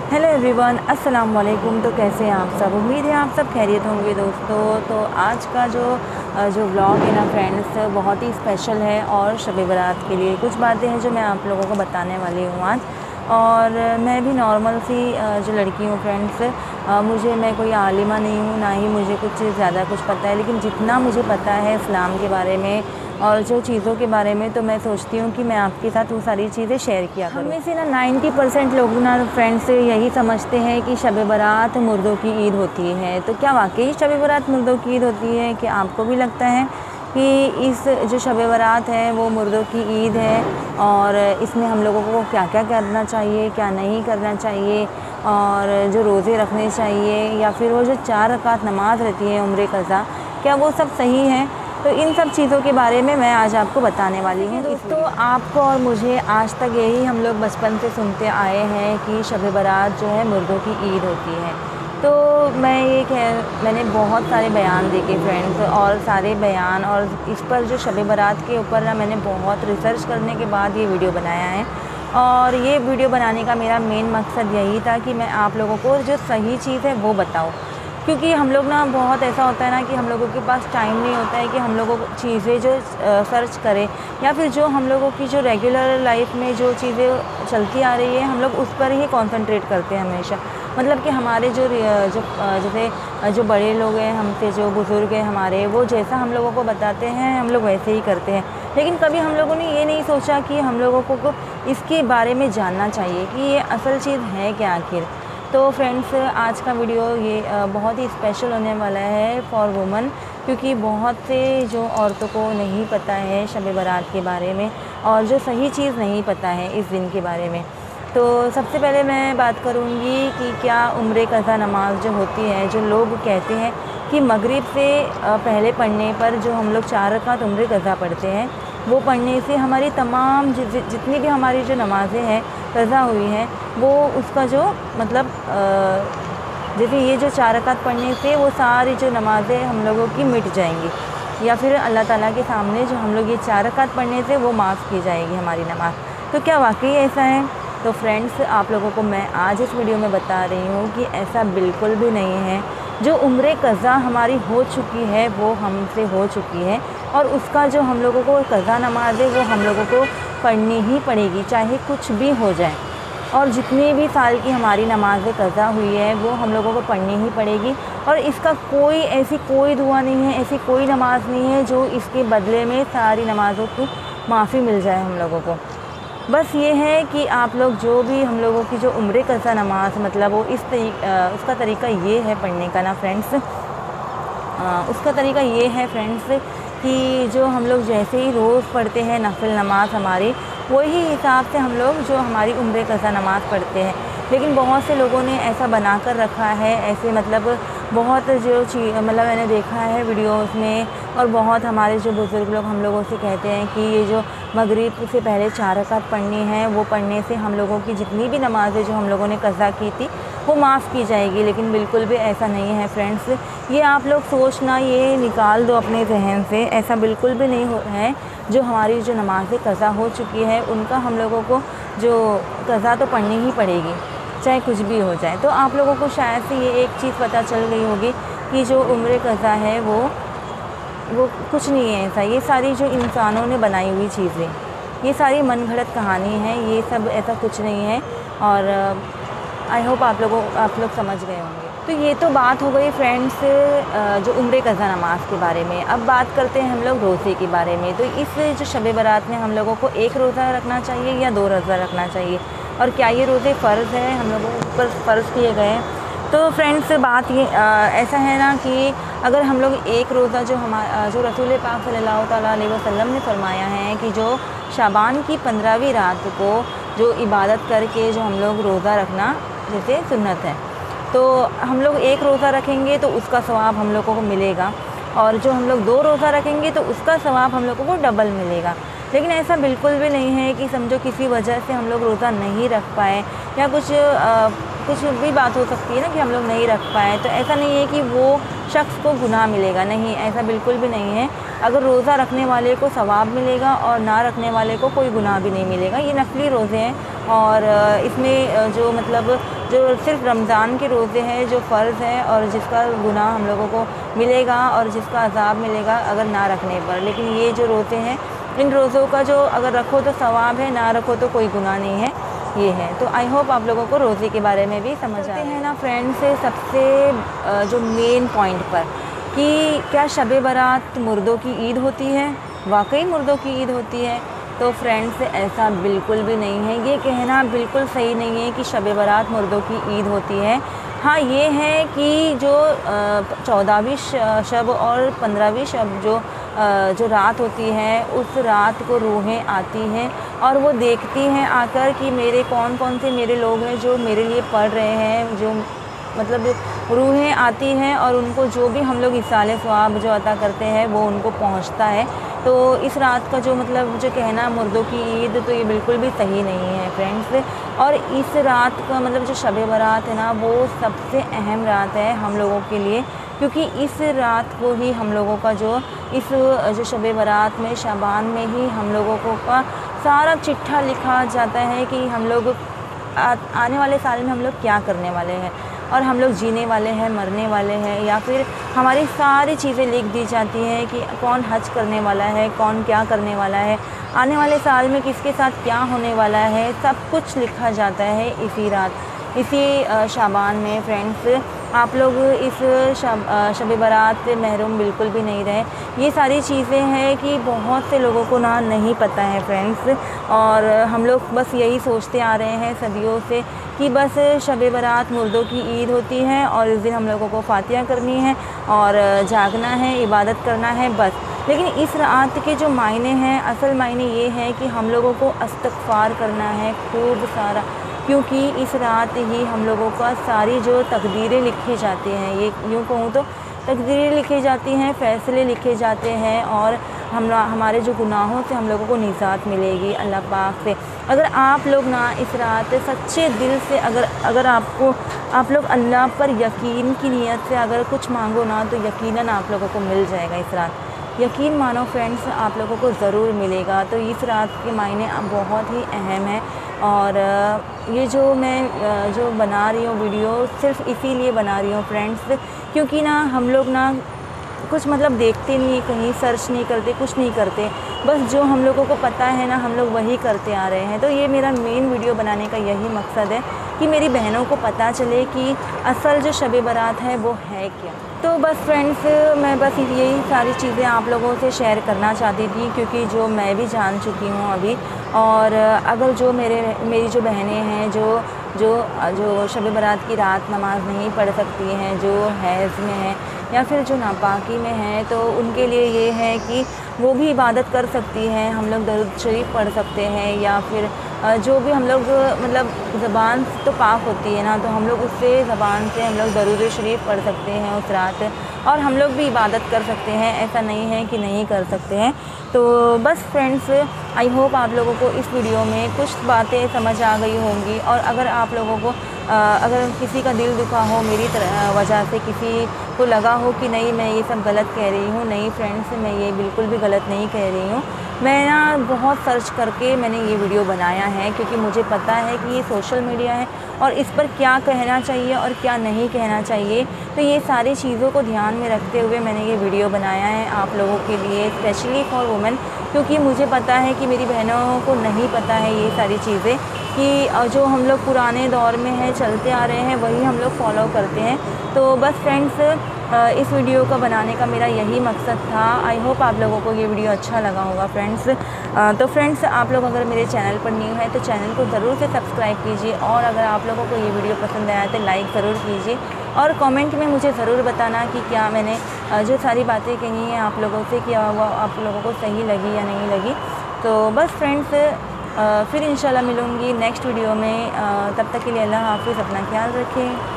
Hello everyone, अस्सलाम वालेकुम। तो कैसे हैं आप सब? उम्मीद है आप सब खैरियत होंगे दोस्तों। तो आज का जो व्लॉग है ना फ्रेंड्स, बहुत ही स्पेशल है और शब बारात के लिए कुछ बातें हैं जो मैं आप लोगों को बताने वाली हूँ आज। और मैं भी नॉर्मल सी जो लड़की हूँ फ्रेंड्स, मैं कोई आलिमा नहीं हूँ, ना ही मुझे कुछ ज़्यादा कुछ पता है, लेकिन जितना मुझे पता है इस्लाम के बारे में और जो चीज़ों के बारे में, तो मैं सोचती हूँ कि मैं आपके साथ वो सारी चीज़ें शेयर किया करूँ। हम में से ना 90% लोग ना फ्रेंड्स यही समझते हैं कि शब बारात मुर्दों की ईद होती है। तो क्या वाकई शब बारात मुर्दों की ईद होती है? कि आपको भी लगता है कि इस जो शब बारात है वो मुर्दों की ईद है, और इसमें हम लोगों को क्या क्या करना चाहिए, क्या नहीं करना चाहिए, और जो रोज़े रखने चाहिए, या फिर वो जो 4 रकात नमाज़ रहती है उम्रे क़ज़ा, क्या वो सब सही है? तो इन सब चीज़ों के बारे में मैं आज आपको बताने वाली हूँ। दोस्तों, आपको और मुझे आज तक यही हम लोग बचपन से सुनते आए हैं कि शब बारात जो है मुर्दों की ईद होती है। तो मैंने बहुत सारे बयान देखे फ्रेंड्स, और सारे बयान और इस पर जो शब बारात के ऊपर ना मैंने बहुत रिसर्च करने के बाद ये वीडियो बनाया है। और ये वीडियो बनाने का मेरा मेन मकसद यही था कि मैं आप लोगों को जो सही चीज़ है वो बताऊँ। क्योंकि हम लोग ना, बहुत ऐसा होता है ना कि हम लोगों के पास टाइम नहीं होता है कि हम लोगों को चीज़ें जो सर्च करें, या फिर जो हम लोगों की जो रेगुलर लाइफ में जो चीज़ें चलती आ रही है हम लोग उस पर ही कंसंट्रेट करते हैं हमेशा। मतलब कि हमारे जैसे जो बड़े लोग हैं हमसे, जो बुज़ुर्ग हैं हमारे, वो जैसा हम लोगों को बताते हैं हम लोग वैसे ही करते हैं। लेकिन कभी हम लोगों ने ये नहीं सोचा कि हम लोगों को इसके बारे में जानना चाहिए कि ये असल चीज़ है क्या आखिर। तो फ्रेंड्स, आज का वीडियो ये बहुत ही स्पेशल होने वाला है फॉर वुमन, क्योंकि बहुत से जो औरतों को नहीं पता है शब बारात के बारे में, और जो सही चीज़ नहीं पता है इस दिन के बारे में। तो सबसे पहले मैं बात करूँगी कि क्या उम्रे क़ज़ा नमाज जो होती है, जो लोग कहते हैं कि मगरिब से पहले पढ़ने पर जो हम लोग 4 रकात उम्रे क़ज़ा पढ़ते हैं, वो पढ़ने से हमारी तमाम जितनी भी हमारी जो नमाज़ें हैं क़ज़ा हुई हैं, वो उसका जो मतलब जैसे ये जो 4 रकात पढ़ने से वो सारी जो नमाज़ें हम लोगों की मिट जाएंगी, या फिर अल्लाह ताला के सामने जो हम लोग ये 4 रकात पढ़ने से वो माफ़ की जाएगी हमारी नमाज़। तो क्या वाकई ऐसा है? तो फ्रेंड्स, आप लोगों को मैं आज इस वीडियो में बता रही हूँ कि ऐसा बिल्कुल भी नहीं है। जो उम्रे क़ज़ा हमारी हो चुकी है वो हमसे हो चुकी है, और उसका जो हम लोगों को क़ज़ा नमाज़ है वो हम लोगों को पढ़नी ही पड़ेगी, चाहे कुछ भी हो जाए। और जितनी भी साल की हमारी नमाज़ें क़ज़ा हुई है वो हम लोगों को पढ़नी ही पड़ेगी। और इसका ऐसी कोई दुआ नहीं है, ऐसी कोई नमाज़ नहीं है जो इसके बदले में सारी नमाज़ों की माफ़ी मिल जाए हम लोगों को। बस ये है कि आप लोग जो भी हम लोगों की जो उम्रे क़ज़ा नमाज़, मतलब वो उसका तरीका ये है पढ़ने का ना फ्रेंड्स, उसका तरीका ये है फ्रेंड्स कि जो हम लोग जैसे ही रोज़ पढ़ते हैं नफिल नमाज हमारी, वही हिसाब से हम लोग जो हमारी उम्रे क़ज़ा नमाज़ पढ़ते हैं। लेकिन बहुत से लोगों ने ऐसा बना कर रखा है, ऐसे मतलब बहुत जो मतलब मैंने देखा है वीडियोस में, और बहुत हमारे जो बुज़ुर्ग लोग हम लोगों से कहते हैं कि ये जो मगरिब से पहले 4 रकात पढ़नी है, वो पढ़ने से हम लोगों की जितनी भी नमाज़ें जो हम लोगों ने क़ज़ा की थी वो माफ़ की जाएगी। लेकिन बिल्कुल भी ऐसा नहीं है फ्रेंड्स, ये आप लोग सोचना ये निकाल दो अपने जहन से। ऐसा बिल्कुल भी नहीं है। जो हमारी जो नमाज़ें क़ज़ा हो चुकी है उनका हम लोगों को जो क़ज़ा तो पढ़नी ही पड़ेगी, चाहे कुछ भी हो जाए। तो आप लोगों को शायद से ये एक चीज़ पता चल गई होगी कि जो उम्रे क़ज़ा है वो कुछ नहीं है ऐसा। ये सारी जो इंसानों ने बनाई हुई चीज़ें, ये सारी मनगढ़ंत कहानी है, ये सब ऐसा कुछ नहीं है। और आई होप आप लोग समझ गए होंगे। तो ये तो बात हो गई फ्रेंड्स जो उम्रे क़ज़ा नमाज के बारे में। अब बात करते हैं हम लोग रोज़े के बारे में। तो इस जो शब बारात में हम लोगों को 1 रोज़ा रखना चाहिए या 2 रोज़ा रखना चाहिए, और क्या ये रोज़े फ़र्ज़ है, हम लोगों पर फ़र्ज़ किए गए हैं? तो फ्रेंड्स, बात ये ऐसा है ना कि अगर हम लोग 1 रोज़ा जो रसूल पाक सल्लल्लाहु तआला अलैहि वसल्लम ने फ़रमाया है कि जो शाबान की 15वीं रात को जो इबादत करके जो हम लोग रोज़ा रखना जैसे सुन्नत है, तो हम लोग 1 रोज़ा रखेंगे तो उसका सवाब हम लोगों को मिलेगा, और जो हम लोग 2 रोज़ा रखेंगे तो उसका सवाब हम लोगों को डबल मिलेगा। लेकिन ऐसा बिल्कुल भी नहीं है कि समझो किसी वजह से हम लोग रोज़ा नहीं रख पाए, या कुछ भी बात हो सकती है ना कि हम लोग नहीं रख पाए, तो ऐसा नहीं है कि वो शख्स को गुनाह मिलेगा। नहीं, ऐसा बिल्कुल भी नहीं है। अगर रोज़ा रखने वाले को सवाब मिलेगा और ना रखने वाले को कोई गुनाह भी नहीं मिलेगा। ये नफली रोज़े हैं, और इसमें जो मतलब जो सिर्फ रमज़ान के रोज़े हैं जो फ़र्ज़ हैं और जिसका गुनाह हम लोगों को मिलेगा और जिसका अज़ाब मिलेगा अगर ना रखने पर। लेकिन ये जो रोज़े हैं, इन रोज़ों का जो अगर रखो तो सवाब है, ना रखो तो कोई गुनाह नहीं है, ये है। तो आई होप आप लोगों को रोज़े के बारे में भी समझ आते हैं ना फ्रेंड्स। सबसे जो मेन पॉइंट पर कि क्या शब बारात मुर्दों की ईद होती है, वाकई मुर्दों की ईद होती है? तो फ्रेंड्स ऐसा बिल्कुल भी नहीं है, ये कहना बिल्कुल सही नहीं है कि शब बारात मुर्दों की ईद होती है। हाँ, ये है कि जो 14वीं शब और 15वीं शब जो रात होती है, उस रात को रूहें आती हैं और वो देखती हैं आकर कि मेरे कौन कौन से मेरे लोग हैं जो मेरे लिए पढ़ रहे हैं, जो मतलब रूहें आती हैं और उनको जो भी हम लोग इसाले सवाब जो अता करते हैं वो उनको पहुंचता है। तो इस रात का जो मतलब जो कहना मुर्दों की ईद, तो ये बिल्कुल भी सही नहीं है फ्रेंड्स। और इस रात का मतलब जो शब बारात है ना, वो सबसे अहम रात है हम लोगों के लिए, क्योंकि इस रात को ही हम लोगों का जो शब बारात में शाबान में ही हम लोगों को का सारा चिट्ठा लिखा जाता है कि हम लोग आने वाले साल में हम लोग क्या करने वाले हैं, और हम लोग जीने वाले हैं, मरने वाले हैं, या फिर हमारी सारी चीज़ें लिख दी जाती हैं कि कौन हज करने वाला है, कौन क्या करने वाला है, आने वाले साल में किसके साथ क्या होने वाला है, सब कुछ लिखा जाता है इसी रात, इसी शाबान में फ्रेंड्स। आप लोग इस शब बारात से महरूम बिल्कुल भी नहीं रहे। ये सारी चीज़ें हैं कि बहुत से लोगों को ना नहीं पता है फ्रेंड्स, और हम लोग बस यही सोचते आ रहे हैं सदियों से कि बस शब बारात मुर्दों की ईद होती है और इस दिन हम लोगों को फातिहा करनी है और जागना है, इबादत करना है, बस। लेकिन इस रात के जो मायने हैं, असल मायने ये हैं कि हम लोगों को इस्तग़फ़ार करना है खूब सारा, क्योंकि इस रात ही हम लोगों का सारी जो तकदीरें लिखी जाती हैं, ये यूँ कहूँ तो तकदीरें लिखी जाती हैं, फ़ैसले लिखे जाते हैं, और हमारे जो गुनाहों से हम लोगों को निजात मिलेगी अल्लाह पाक से। अगर आप लोग ना इस रात सच्चे दिल से अगर आप लोग अल्लाह पर यकीन की नीयत से अगर कुछ मांगो ना, तो यकीनन आप लोगों को मिल जाएगा इस रात। यकीन मानो फ्रेंड्स, आप लोगों को ज़रूर मिलेगा। तो इस रात के मायने बहुत ही अहम है, और ये जो मैं जो बना रही हूँ वीडियो, सिर्फ इसीलिए बना रही हूँ फ्रेंड्स, क्योंकि ना हम लोग ना कुछ मतलब देखते नहीं, कहीं सर्च नहीं करते, कुछ नहीं करते, बस जो हम लोगों को पता है ना हम लोग वही करते आ रहे हैं। तो ये मेरा मेन वीडियो बनाने का यही मकसद है कि मेरी बहनों को पता चले कि असल जो शब बारात है वो है क्या। तो बस फ्रेंड्स, मैं बस यही सारी चीज़ें आप लोगों से शेयर करना चाहती थी, क्योंकि जो मैं भी जान चुकी हूँ अभी, और अगर जो मेरी जो बहनें हैं जो शब बारात की रात नमाज़ नहीं पढ़ सकती हैं, जो हैज़ में हैं या फिर जो नापाकी में हैं, तो उनके लिए ये है कि वो भी इबादत कर सकती हैं। हम लोग दरूद शरीफ पढ़ सकते हैं, या फिर जो भी हम लोग मतलब ज़बान तो पाक होती है ना, तो हम लोग उससे ज़बान से हम लोग दरूद शरीफ पढ़ सकते हैं उस रात, और हम लोग भी इबादत कर सकते हैं, ऐसा नहीं है कि नहीं कर सकते हैं। तो बस फ्रेंड्स, आई होप आप लोगों को इस वीडियो में कुछ बातें समझ आ गई होंगी, और अगर आप लोगों को अगर किसी का दिल दुखा हो मेरी वजह से, किसी को लगा हो कि नहीं मैं ये सब गलत कह रही हूँ, नहीं फ्रेंड्स, मैं ये बिल्कुल भी गलत नहीं कह रही हूँ। मैं ना बहुत सर्च करके मैंने ये वीडियो बनाया है, क्योंकि मुझे पता है कि ये सोशल मीडिया है और इस पर क्या कहना चाहिए और क्या नहीं कहना चाहिए। तो ये सारी चीज़ों को ध्यान में रखते हुए मैंने ये वीडियो बनाया है आप लोगों के लिए, स्पेशली फॉर वुमेन, क्योंकि मुझे पता है कि मेरी बहनों को नहीं पता है ये सारी चीज़ें, कि जो हम लोग पुराने दौर में हैं चलते आ रहे हैं वही हम लोग फॉलो करते हैं। तो बस फ्रेंड्स, इस वीडियो का बनाने का मेरा यही मकसद था। आई होप आप लोगों को ये वीडियो अच्छा लगा होगा फ्रेंड्स। तो फ्रेंड्स, आप लोग अगर मेरे चैनल पर न्यू है तो चैनल को ज़रूर से सब्सक्राइब कीजिए, और अगर आप लोगों को ये वीडियो पसंद आया तो लाइक ज़रूर कीजिए, और कमेंट में मुझे ज़रूर बताना कि क्या मैंने जो सारी बातें कही हैं आप लोगों से, क्या वो आप लोगों को सही लगी या नहीं लगी। तो बस फ्रेंड्स, फिर इंशाल्लाह मिलूँगी नेक्स्ट वीडियो में। तब तक के लिए अल्लाह हाफ़िज़, अपना ख्याल रखें।